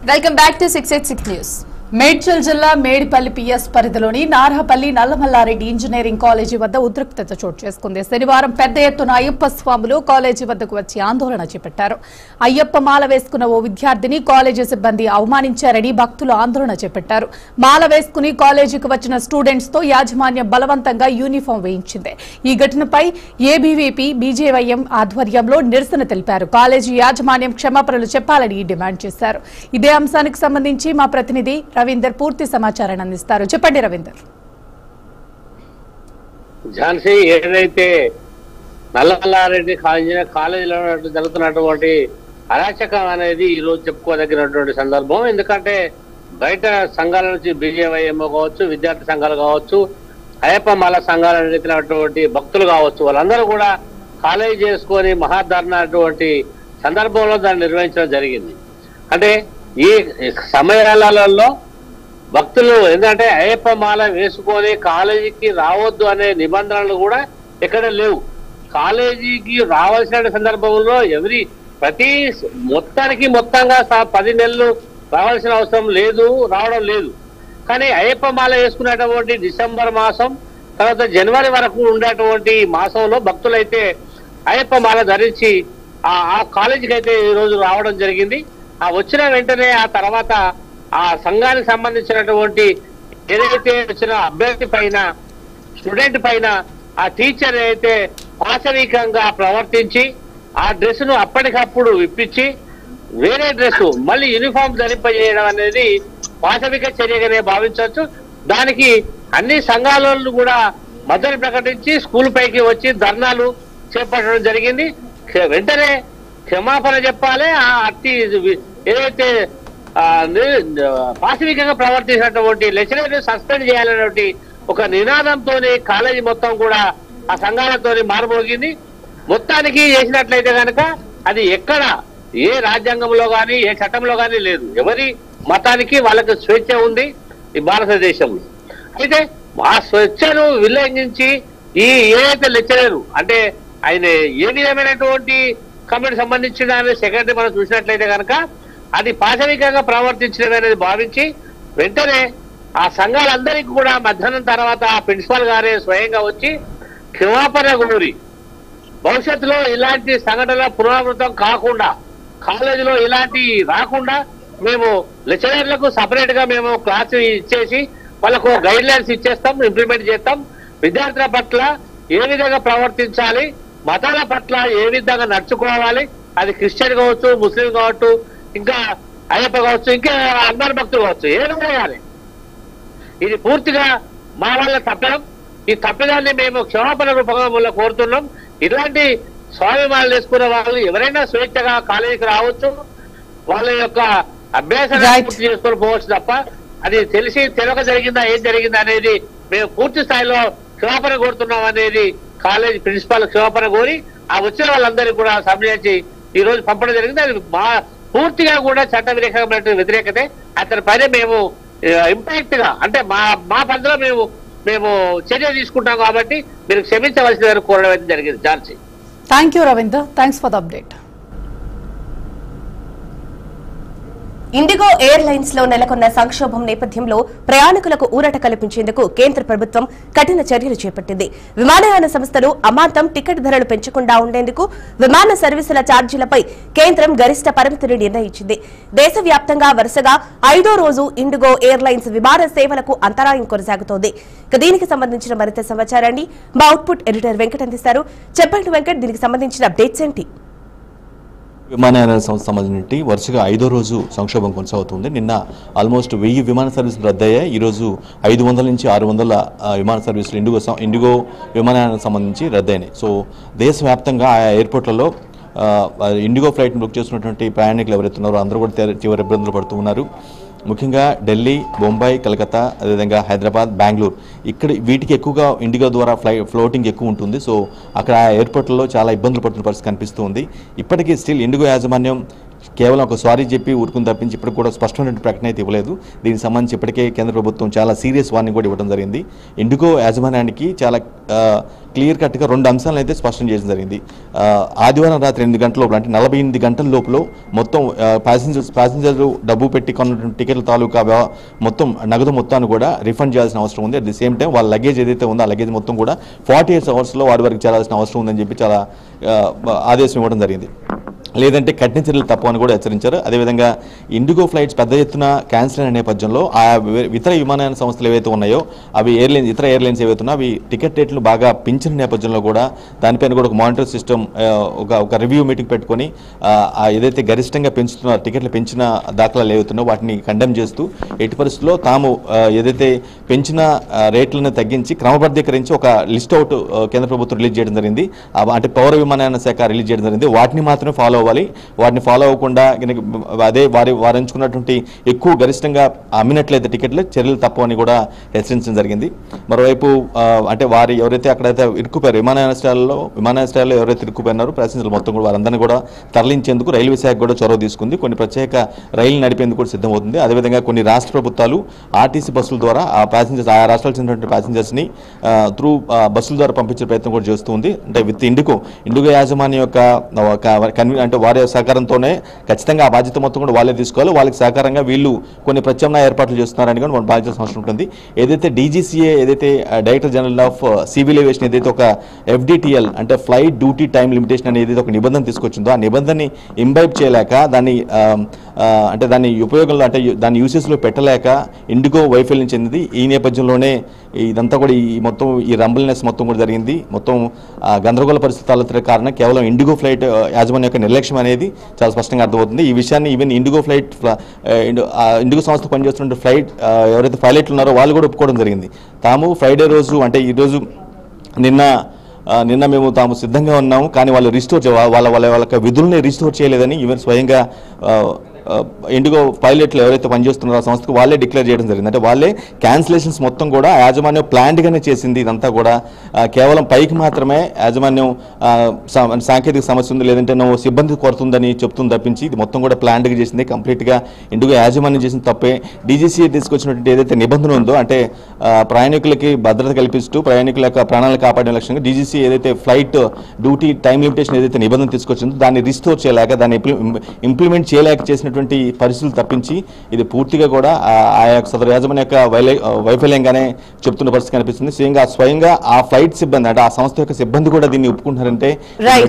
Welcome back to 686 news. Medchal జిల్లా Medipalli PS పరిధిలోని నార్హపల్లి Nalla Malla Reddy engineering college వద్ద ఉద్రిక్తత చోటు చేసుకుంది. శనివారం పెద్ద ఎత్తున అయ్యప్ప స్వాములు కాలేజీ వద్దకు వచ్చి ఆందోళన చేపట్టారు. అయ్యప్ప మాల వేసుకున్న ఓ విద్యార్థిని కాలేజీ సిబ్బంది అవమానించారని భక్తులు ఆందోళన చేపట్టారు. మాల వేసుకుని కాలేజీకి వచ్చిన స్టూడెంట్స్ తో యాజమాన్యం బలవంతంగా యూనిఫామ్ వేయించింది. ఈ ఘటనపై ఏబీవీపీ బీజేవైఎం ఆధ్వర్యంలో నిరసన తెలిపారు. కాలేజీ యాజమాన్యం క్షమాపణలు చెప్పాలని డిమాండ్ చేశారు. ఇదే అంశానికి సంబంధించి మా ప్రతినిధి రవీందర్ పూర్తి సమాచారాన్ని అందిస్తారు. చెప్పండి రవీందర్. ఝాన్సీ, ఏదైతే నల్లమల్లారెడ్డి కాలేజీలో జరుగుతున్నటువంటి అరాచకం అనేది ఈ రోజు చెప్పుకోదగినటువంటి సందర్భం. ఎందుకంటే బయట సంఘాల నుంచి బీజేవైఎం కావచ్చు, విద్యార్థి సంఘాలు కావచ్చు, అయ్యప్ప మాల సంఘాలు నడిపినటువంటి భక్తులు కావచ్చు, వాళ్ళందరూ కూడా కాలేజీ చేసుకొని మహాధర్నటువంటి సందర్భంలో దాన్ని నిర్వహించడం జరిగింది. అంటే ఈ సమయాలలో భక్తులు ఎందుకంటే అయ్యప్ప మాల వేసుకొని కాలేజీకి రావద్దు అనే నిబంధనలు కూడా ఎక్కడ లేవు. కాలేజీకి రావాల్సిన సందర్భంలో మొత్తంగా 10 నెలలు రావాల్సిన అవసరం లేదు, రావడం లేదు. కానీ అయ్యప్ప మాల వేసుకునేటువంటి డిసెంబర్ మాసం తర్వాత జనవరి వరకు ఉండేటువంటి మాసంలో భక్తులైతే అయ్యప్ప మాల ధరించి ఆ కాలేజీకి అయితే ఈ రోజు రావడం జరిగింది. ఆ వచ్చిన వెంటనే ఆ తర్వాత ఆ సంఘానికి సంబంధించినటువంటి ఏదైతే వచ్చిన అభ్యర్థి పైన, స్టూడెంట్ పైన ఆ టీచర్ అయితే పాశవికంగా ప్రవర్తించి ఆ డ్రెస్ ను అప్పటికప్పుడు ఇప్పించి వేరే డ్రెస్ మళ్ళీ యూనిఫామ్ ధరింపజేయడం అనేది పాశవిక చర్యగానే భావించవచ్చు. దానికి అన్ని సంఘాలను కూడా మద్దతు ప్రకటించి స్కూల్ పైకి వచ్చి ధర్నాలు చేపట్టడం జరిగింది. వెంటనే క్షమాపణ చెప్పాలి. ఆ అట్టి ఏదైతే పాశవికంగా ప్రవర్తించినటువంటి లెక్చరర్ సస్పెండ్ చేయాలనేటువంటి ఒక నినాదంతో కాలేజీ మొత్తం కూడా ఆ సంఘాలతో మారుమోగింది. మొత్తానికి చేసినట్లయితే కనుక అది ఎక్కడ ఏ రాజ్యాంగంలో కానీ ఏ చట్టంలో కానీ లేదు. ఎవరి మతానికి వాళ్ళకి స్వేచ్ఛ ఉంది ఈ భారతదేశంలో. అయితే ఆ స్వేచ్ఛను విల్లంఘించి ఈ ఏదైతే లెక్చరర్ అంటే ఆయన ఏ విధమైనటువంటి కమిటీ సంబంధించిన సెక్రటరీ మనం చూసినట్లయితే కనుక అది పాశవికంగా ప్రవర్తించడం అనేది భావించి వెంటనే ఆ సంఘాలందరికీ కూడా మధ్యాహ్నం తర్వాత ఆ ప్రిన్సిపాల్ గారే స్వయంగా వచ్చి క్షమాపణ కోరి భవిష్యత్తులో ఇలాంటి సంఘటనల పునరావృతం కాకుండా కాలేజీలో ఇలాంటి రాకుండా మేము లెక్చరర్లకు సపరేట్ గా మేము క్లాస్ ఇచ్చేసి వాళ్ళకు గైడ్ లైన్స్ ఇచ్చేస్తాం, ఇంప్లిమెంట్ చేస్తాం. విద్యార్థుల పట్ల ఏ విధంగా ప్రవర్తించాలి, మతాల పట్ల ఏ విధంగా నడుచుకోవాలి, అది క్రిస్టియన్ కావచ్చు, ముస్లిం కావచ్చు, ఇంకా అయ్యప్ప కావచ్చు, ఇంకా అందరి భక్తులు కావచ్చు, ఏదైనా కానీ ఇది పూర్తిగా మా వల్ల తప్పడం. ఈ తప్పిదాన్ని మేము క్షమాపణ రూపంలో కోరుతున్నాం. ఇలాంటి స్వాభిమానాలు వేసుకున్న వాళ్ళు ఎవరైనా స్వేచ్ఛగా కాలేజీకి రావచ్చు, వాళ్ళ యొక్క అభ్యాసాన్ని పూర్తి చేసుకొని పోవచ్చు తప్ప అది తెలియక జరిగిందా ఏం జరిగిందా అనేది మేము పూర్తి స్థాయిలో క్షమాపణ కోరుతున్నాం అనేది కాలేజీ ప్రిన్సిపాల్ క్షమాపణ కోరి ఆ వచ్చిన వాళ్ళందరికీ కూడా సంబంధించి ఈ రోజు పంపడం జరిగింది. అది పూర్తిగా కూడా చట్ట వ్యతిరేకతే. అతని పైన మేము ఇంపాక్ట్ గా అంటే మా పరిధిలో మేము చర్య తీసుకుంటాం కాబట్టి మీరు క్షమించవలసిన కోరడం అయితే జరిగింది. Jhansi, thank you Ravinder, thanks for the update. IndiGo airlines లో నెలకొన్న సంక్షోభం నేపథ్యంలో ప్రయాణికులకు ఊరట కల్పించేందుకు కేంద్ర ప్రభుత్వం కఠిన చర్యలు చేపట్టింది. విమానయాన సంస్థలు అమాంతం టికెట్ ధరలు పెంచకుండా ఉండేందుకు విమాన సర్వీసుల ఛార్జీలపై కేంద్రం గరిష్ట పరిమితిని నిర్ణయించింది. దేశవ్యాప్తంగా వరుసగా 5వ రోజు ఇండిగో ఎయిర్లైన్స్ విమాన సేవలకు అంతరాయం కొనసాగుతోంది. దీనికి సంబంధించిన మరింత సమాచారాన్ని మా అవుట్పుట్ ఎడిటర్ వెంకట్ అందిస్తారు. చెప్పండి వెంకట్, దీనికి సంబంధించిన అప్డేట్స్ ఏంటి? విమానయాన సంస్థ సంబంధించి వరుసగా 5వ రోజు సంక్షోభం కొనసాగుతుంది. నిన్న ఆల్మోస్ట్ 1000 విమాన సర్వీసులు రద్దయ్యాయి. ఈరోజు 500 నుంచి 600 విమాన సర్వీసులు ఇండిగో విమానయానానికి సంబంధించి రద్దయినాయి. సో దేశవ్యాప్తంగా ఆయా ఎయిర్పోర్ట్లలో ఇండిగో ఫ్లైట్ను బుక్ చేస్తున్నటువంటి ప్రయాణికులు ఎవరైతే ఉన్నారో అందరూ కూడా తీవ్ర ఇబ్బందులు పడుతూ ఉన్నారు. ముఖ్యంగా ఢిల్లీ, బొంబాయి, కలకత్తా, అదేవిధంగా హైదరాబాద్, బెంగళూరు వీటికి ఎక్కువగా ఇండిగో ద్వారా ఫ్లోటింగ్ ఎక్కువ ఉంటుంది. సో అక్కడ ఎయిర్పోర్ట్లలో చాలా ఇబ్బందులు పడుతున్న పరిస్థితి కనిపిస్తుంది. ఇప్పటికీ స్టిల్ ఇండిగో యాజమాన్యం కేవలం ఒక సారీ చెప్పి ఊరుకుని తప్పించి ఇప్పుడు కూడా స్పష్టమైన ప్రకటన అయితే ఇవ్వలేదు. దీనికి సంబంధించి ఇప్పటికే కేంద్ర ప్రభుత్వం చాలా సీరియస్ వార్నింగ్ కూడా ఇవ్వడం జరిగింది. ఇండిగో యాజమాన్యానికి చాలా క్లియర్ కట్గా 2 అంశాలను అయితే స్పష్టం చేయడం జరిగింది. ఆదివారం రాత్రి 8 గంటల లోపల అంటే 48 గంటల లోపల మొత్తం ప్యాసింజర్ డబ్బు పెట్టి కొన్నటువంటి టికెట్ల తాలూకా మొత్తం నగదు మొత్తాన్ని కూడా రిఫండ్ చేయాల్సిన అవసరం ఉంది. అట్ ది సేమ్ టైం వాళ్ళ లగేజ్ ఏదైతే ఉందో ఆ లగేజ్ మొత్తం కూడా 48 అవర్స్లో వాడి వరకు చేరాల్సిన అవసరం ఉందని చెప్పి చాలా ఆదేశం ఇవ్వడం జరిగింది. లేదంటే కఠిన చర్యలు తప్పని కూడా హెచ్చరించారు. అదేవిధంగా ఇండిగో ఫ్లైట్స్ పెద్ద ఎత్తున క్యాన్సిల్ అయిన నేపథ్యంలో ఆ ఇతర విమానయాన సంస్థలు ఏవైతే ఉన్నాయో అవి ఇతర ఎయిర్లైన్స్ ఏవైతే ఉన్నాయో అవి టికెట్ రేట్లు బాగా పెంచిన నేపథ్యంలో కూడా దానిపైన కూడా ఒక మానిటర్ సిస్టమ్ ఒక రివ్యూ మీటింగ్ పెట్టుకొని ఏదైతే గరిష్టంగా పెంచుతున్నారో టికెట్లు పెంచిన దాఖలాలు ఏవైతున్నాయో వాటిని కండెమ్ చేస్తూ ఎట్టి పరిస్థితుల్లో తాము ఏదైతే పెంచిన రేట్లను తగ్గించి క్రమబద్ధీకరించి ఒక లిస్ట్ అవుట్ కేంద్ర ప్రభుత్వం రిలీజ్ చేయడం జరిగింది. అంటే పౌర విమానయాన శాఖ రిలీజ్ చేయడం జరిగింది. వాటిని మాత్రమే ఫాలో అవ్వాలి. వాటిని ఫాలో అవ్వకుండా అదే వారు ఎంచుకున్నటువంటి ఎక్కువ గరిష్టంగా అమ్మినట్లయితే టికెట్లు చర్యలు తప్పవని కూడా హెచ్చరించడం జరిగింది. మరోవైపు అంటే వారు ఎవరైతే అక్కడైతే ఇరుక్కుపోయారు విమానాశ్రయాల్లో ఎవరైతే ఇరుక్కుపోయినారో ప్యాసింజర్లు మొత్తం కూడా వారందరినీ కూడా తరలించేందుకు రైల్వే శాఖ కూడా చొరవ తీసుకుంది. కొన్ని ప్రత్యేక రైలు నడిపేందుకు కూడా సిద్ధమవుతుంది. అదేవిధంగా కొన్ని రాష్ట్ర ప్రభుత్వాలు ఆర్టీసీ బస్సుల ద్వారా ఆ ప్యాసింజర్స్ ఆయా రాష్ట్రాలకు చెందినటువంటి ప్యాసింజర్స్ని త్రూ బస్సుల ద్వారా పంపించే ప్రయత్నం కూడా చేస్తుంది. అంటే విత్ ఇండిగో యాజమాన్యం యొక్క అంటే వారి సహకారంతోనే ఖచ్చితంగా ఆ బాధ్యత మొత్తం కూడా వాళ్ళే తీసుకోవాలి. వాళ్ళకి సహకారంగా వీళ్ళు కొన్ని ప్రత్యామ్నాయ ఏర్పాట్లు చేస్తున్నారని కూడా మనం బాధ్యత అవసరం ఉంటుంది. ఏదైతే డీజీసీఏ ఏదైతే director general of civil aviation ఏదైతే ఒక FDTL అంటే ఫ్లైట్ డ్యూటీ టైం లిమిటేషన్ అనేది ఒక నిబంధన తీసుకొచ్చిందో ఆ నిబంధనని ఇంబైబ్ చేయలేక దాన్ని ఉపయోగంలో అంటే దాన్ని యూసేజ్లో పెట్టలేక ఇండిగో వైఫల్యం చెందింది. ఈ నేపథ్యంలోనే ఇదంతా కూడా ఈ రంబుల్నెస్ మొత్తం కూడా జరిగింది. మొత్తం గందరగోళ పరిస్థితుల కారణం కేవలం ఇండిగో ఫ్లైట్ యాజమాన్యం యొక్క నిర్లక్ష్యం అనేది చాలా స్పష్టంగా అర్థమవుతుంది. ఈ విషయాన్ని ఈవెన్ ఇండిగో సంస్థ పనిచేస్తున్న ఫ్లైట్ ఎవరైతే పైలట్లు ఉన్నారో వాళ్ళు కూడా ఒప్పుకోవడం జరిగింది. తాము ఫ్రైడే రోజు అంటే ఈరోజు నిన్న మేము తాము సిద్ధంగా ఉన్నాము కానీ వాళ్ళు రిస్టోర్ వాళ్ళ విధుల్ని రిస్టోర్ చేయలేదని ఈవెన్ స్వయంగా ఇండిగో పైలట్లు ఎవరైతే పనిచేస్తున్నారో ఆ సంస్థకు వాళ్ళే డిక్లేర్ చేయడం జరిగింది. అంటే వాళ్ళే క్యాన్సిలేషన్స్ మొత్తం కూడా యాజమాన్యం ప్లాన్డ్గానే చేసింది. ఇదంతా కూడా కేవలం పైకి మాత్రమే యాజమాన్యం సాంకేతిక సమస్య ఉంది లేదంటే సిబ్బంది కొరతుందని చెప్తుంది తప్పించి ఇది మొత్తం కూడా ప్లాన్డ్గా చేసింది. కంప్లీట్గా ఇండిగో యాజమాన్యం చేసిన తప్పే. డీజీసీఏ తీసుకొచ్చినటువంటి ఏదైతే నిబంధన ఉందో అంటే ప్రయాణికులకి భద్రత కల్పిస్తూ ప్రయాణికుల యొక్క ప్రాణాలను కాపాడే లక్ష్యంగా డీజీసీఏ ఏదైతే ఫ్లైట్ డ్యూటీ టైం లిమిటేషన్ ఏదైతే నిబంధన తీసుకొచ్చిందో దాన్ని రిస్టోర్ చేయలేక దాన్ని ఇంప్లిమెంట్ చేయలేక చేసినటువంటి పరిస్థితులు తప్పించి ఇది పూర్తిగా కూడా ఆ యొక్క సదరు యాజమాన్యం యొక్క వైఫల్యంగానే చెప్తున్న పరిస్థితి కనిపిస్తుంది. స్వయంగా ఆ ఫ్లైట్ సిబ్బంది అంటే ఆ సంస్థ యొక్క సిబ్బంది కూడా దీన్ని ఒప్పుకుంటున్నారంటే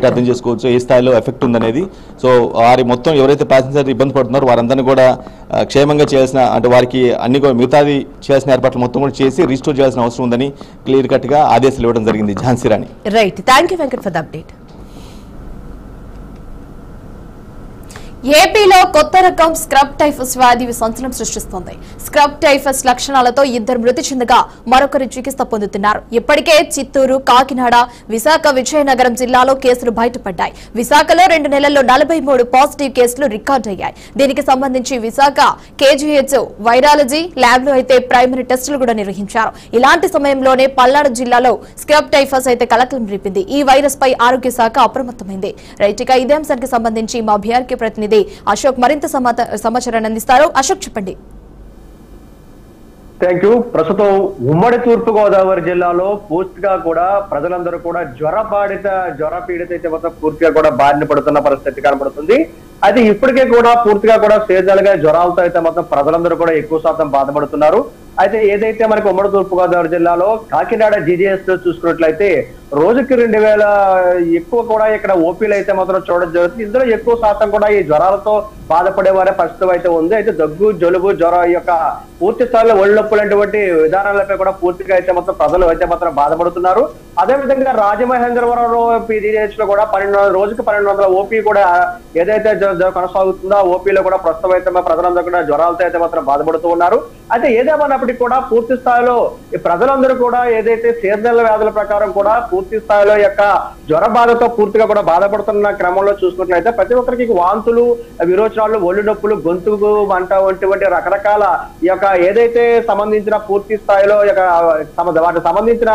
అర్థం చేసుకోవచ్చు ఏ స్థాయిలో ఎఫెక్ట్ ఉందనేది. సో వారి మొత్తం ఎవరైతే ప్యాసింజర్ ఇబ్బంది పడుతున్నారో వారందరినీ కూడా క్షేమంగా చేయాల్సిన అంటే వారికి అన్ని కూడా మిగతాది చేయాల్సిన ఏర్పాట్లు మొత్తం కూడా చేసి రిస్టోర్ చేయాల్సిన అవసరం ఉందని క్లియర్ కట్ గా ఆదేశాలు ఇవ్వడం జరిగింది. Jhansi Rani. Right, thank you Venkat for the update. ఏపీలో కొత్త రకం స్క్రబ్ టైఫస్ వ్యాధి సంచలనం సృష్టిస్తోంది. స్క్రబ్ టైఫస్ లక్షణాలతో 2 మృతి చెందగా మరొకరు చికిత్స పొందుతున్నారు. ఇప్పటికే చిత్తూరు, కాకినాడ, విశాఖ, విజయనగరం జిల్లాలో కేసులు బయటపడ్డాయి. విశాఖలో 2 నెలల్లో 43 పాజిటివ్ కేసులు రికార్డయ్యాయి. దీనికి సంబంధించి విశాఖ KGH వైరాలజీ ల్యాబ్ లో అయితే ప్రైమరీ టెస్టులు కూడా నిర్వహించారు. ఇలాంటి సమయంలోనే పల్నాడు జిల్లాలో స్క్రబ్ టైఫస్ అయితే కలకలం రేపింది. ఈ వైరస్ పై ఆరోగ్య శాఖ అప్రమత్తమైంది. రైట్, ఇక ఇదే అంశానికి సంబంధించి మా బీఆర్కే ప్రతినిధి అశోక్ మరింత సమాచారాన్ని అందిస్తారు. అశోక్, చెప్పండి. Thank you. ప్రస్తుతం ఉమ్మడి తూర్పు గోదావరి జిల్లాలో పూర్తిగా కూడా ప్రజలందరూ కూడా జ్వర పీడిత అయితే మొత్తం పూర్తిగా కూడా బారిన పడుతున్న పరిస్థితి కనబడుతుంది. అది ఇప్పటికే కూడా పూర్తిగా కూడా సీజనల్గా జ్వరాలతో అయితే మొత్తం ప్రజలందరూ కూడా ఎక్కువ శాతం బాధపడుతున్నారు. అయితే ఏదైతే మనకి ఉమ్మడి తూర్పు గోదావరి జిల్లాలో కాకినాడ GGS చూసుకున్నట్లయితే రోజుకి 2000 ఎక్కువ కూడా ఇక్కడ ఓపీలు అయితే మాత్రం చూడడం జరుగుతుంది. ఇందులో ఎక్కువ శాతం కూడా ఈ జ్వరాలతో బాధపడే వారే పరిస్థితి అయితే ఉంది. అయితే దగ్గు, జలుబు, జ్వరం ఈ యొక్క పూర్తి స్థాయిలో ఒళ్ళు నొప్పులంటువంటి విధానాలపై కూడా పూర్తిగా అయితే మొత్తం ప్రజలు అయితే మాత్రం బాధపడుతున్నారు. అదేవిధంగా రాజమహేంద్రవరంలో GGH లో కూడా 1200 రోజుకి 1200 ఓపీ కూడా ఏదైతే కొనసాగుతుందో ఆ ఓపీలో కూడా ప్రస్తుతం అయితే ప్రజలందరూ కూడా జ్వరాలతో అయితే మాత్రం బాధపడుతూ ఉన్నారు. అయితే ఏదేమన్నప్పటికీ కూడా పూర్తి స్థాయిలో ఈ ప్రజలందరూ కూడా ఏదైతే సీజనల్ వ్యాధుల ప్రకారం కూడా పూర్తి స్థాయిలో యొక్క జ్వర బాధతో పూర్తిగా కూడా బాధపడుతున్న క్రమంలో చూసుకున్నట్లయితే ప్రతి ఒక్కరికి వాంతులు, విరోచనాలు, ఒళ్ళు నొప్పులు, గొంతుకు మంట వంటి రకరకాల ఈ యొక్క ఏదైతే సంబంధించిన పూర్తి స్థాయిలో వాటికి సంబంధించిన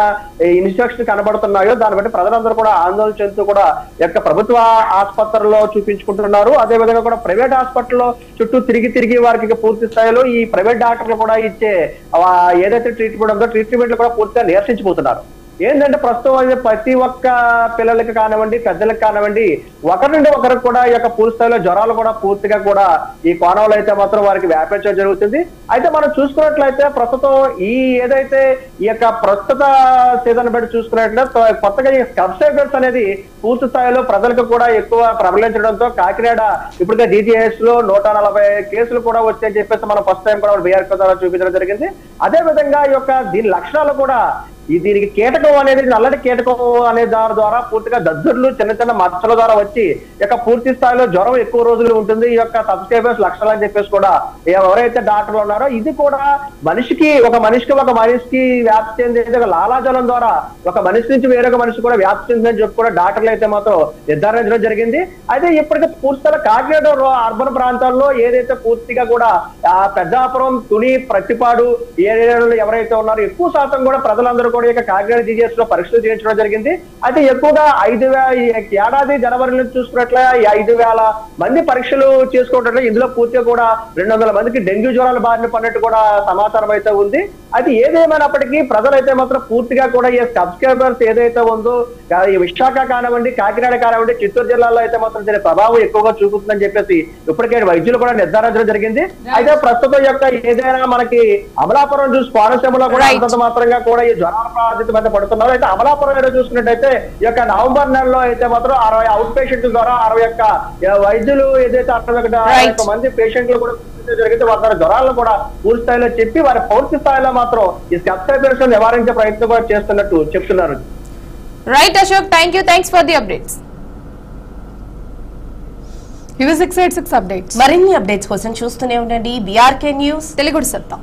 ఇన్స్ట్రక్షన్ కనబడుతున్నాయో దాన్ని బట్టి ప్రజలందరూ కూడా ఆందోళన చెందుతూ కూడా యొక్క ప్రభుత్వ ఆసుపత్రుల్లో చూపించుకుంటున్నారు. అదే విధంగా కూడా ప్రైవేట్ హాస్పిటల్లో చుట్టూ తిరిగి వారికి పూర్తి స్థాయిలో ఈ ప్రైవేట్ డాక్టర్లు కూడా ఇచ్చే ఏదైతే ట్రీట్మెంట్ ఉందో ట్రీట్మెంట్లు కూడా పూర్తిగా నిరసించిపోతున్నారు. ఏంటంటే ప్రస్తుతం ప్రతి ఒక్క పిల్లలకి కానివ్వండి, పెద్దలకు కానివ్వండి, ఒకరి నుండి ఒకరికి కూడా ఈ యొక్క పూర్తి స్థాయిలో జ్వరాలు కూడా పూర్తిగా కూడా ఈ కోణంలో అయితే మాత్రం వారికి వ్యాపించడం జరుగుతుంది. అయితే మనం చూసుకున్నట్లయితే ప్రస్తుతం ఈ ఏదైతే ఈ యొక్క ప్రస్తుత సీజన్ బట్టి చూసుకున్నట్లయితే కొత్తగా ఈ సబ్స్క్రైబర్స్ అనేది పూర్తి స్థాయిలో ప్రజలకు కూడా ఎక్కువ ప్రబలించడంతో కాకినాడ ఇప్పటికే DGS లో 140 కేసులు కూడా వచ్చాయని చెప్పేసి మనం ఫస్ట్ టైం కూడా BRK ద్వారా చూపించడం జరిగింది. అదే విధంగా ఈ యొక్క దీని లక్షణాలు కూడా దీనికి కీటకం అనేది నల్లటి కీటకం అనే దాని ద్వారా పూర్తిగా దద్దుర్లు, చిన్న మచ్చల ద్వారా వచ్చి యొక్క పూర్తి స్థాయిలో జ్వరం ఎక్కువ రోజులు ఉంటుంది. ఈ యొక్క సబ్స్క్రైబర్స్ లక్షణాలు అని చెప్పేసి కూడా ఎవరైతే డాక్టర్లు ఉన్నారో ఇది కూడా ఒక మనిషికి వ్యాప్తి చెందేది లాలాజలం ద్వారా ఒక మనిషి నుంచి వేరొక మనిషి కూడా వ్యాప్తి చెందిందని చెప్పి కూడా డాక్టర్లు అయితే మాత్రం నిర్ధారించడం జరిగింది. అయితే ఇప్పటికే పూర్తిగా కాకినాడ అర్బన్ ప్రాంతాల్లో ఏదైతే పూర్తిగా కూడా పెద్దాపురం, తుని, ప్రతిపాడు ఏరియాలో ఎవరైతే ఉన్నారో ఎక్కువ శాతం కూడా ప్రజలందరూ కూడా కాకినాడ GGS లో పరీక్షలు చేయించడం జరిగింది. అయితే ఎక్కువగా 5,000 ఏడాది జనవరి నుంచి చూసుకున్నట్లే 5,000 మంది పరీక్షలు చేసుకోవడం, ఇందులో పూర్తిగా కూడా 200 మందికి డెంగ్యూ జ్వరాల బారిన పడినట్టు కూడా సమాచారం అయితే ఉంది. అయితే ఏదేమైనప్పటికీ ప్రజలైతే మాత్రం పూర్తిగా కూడా ఈ సబ్స్క్రైబర్స్ ఏదైతే ఉందో ఈ విశాఖ కానివ్వండి, కాకినాడ కానివ్వండి, చిత్తూరు జిల్లాలో అయితే మాత్రం దీని ప్రభావం ఎక్కువగా చూపుతుందని చెప్పేసి ఇప్పటికే వైద్యులు కూడా నిర్ధారించడం జరిగింది. అయితే ప్రస్తుతం యొక్క ఏదైనా మనకి అమలాపురం చూసి కోనసీమలో కూడా అంతంత మాత్రంగా కూడా ఈ జ్వరాల బాధిత మీద పడుతున్నారు. అయితే అమలాపురం ఏదో చూసుకున్నట్టయితే ఈ యొక్క నవంబర్ నెలలో అయితే మాత్రం 60 అవుట్ పేషెంట్ల ద్వారా 60 యొక్క వైద్యులు ఏదైతే 61 మంది పేషెంట్లు కూడా జరిగితే వారి జ్వరాలను కూడా పూర్తి స్థాయిలో చెప్పి వారి పూర్తి స్థాయిలో మాత్రం ఈ సబ్స్క్రైబర్స్ నివారించే ప్రయత్నం కూడా చేస్తున్నట్టు చెప్తున్నారు. Right Ashok, thanks for the updates. ఇవి 686 అప్డేట్స్. మరిన్ని అప్డేట్స్ కోసం చూస్తూనే ఉండండి BRK న్యూస్ తెలుగు సత్తా.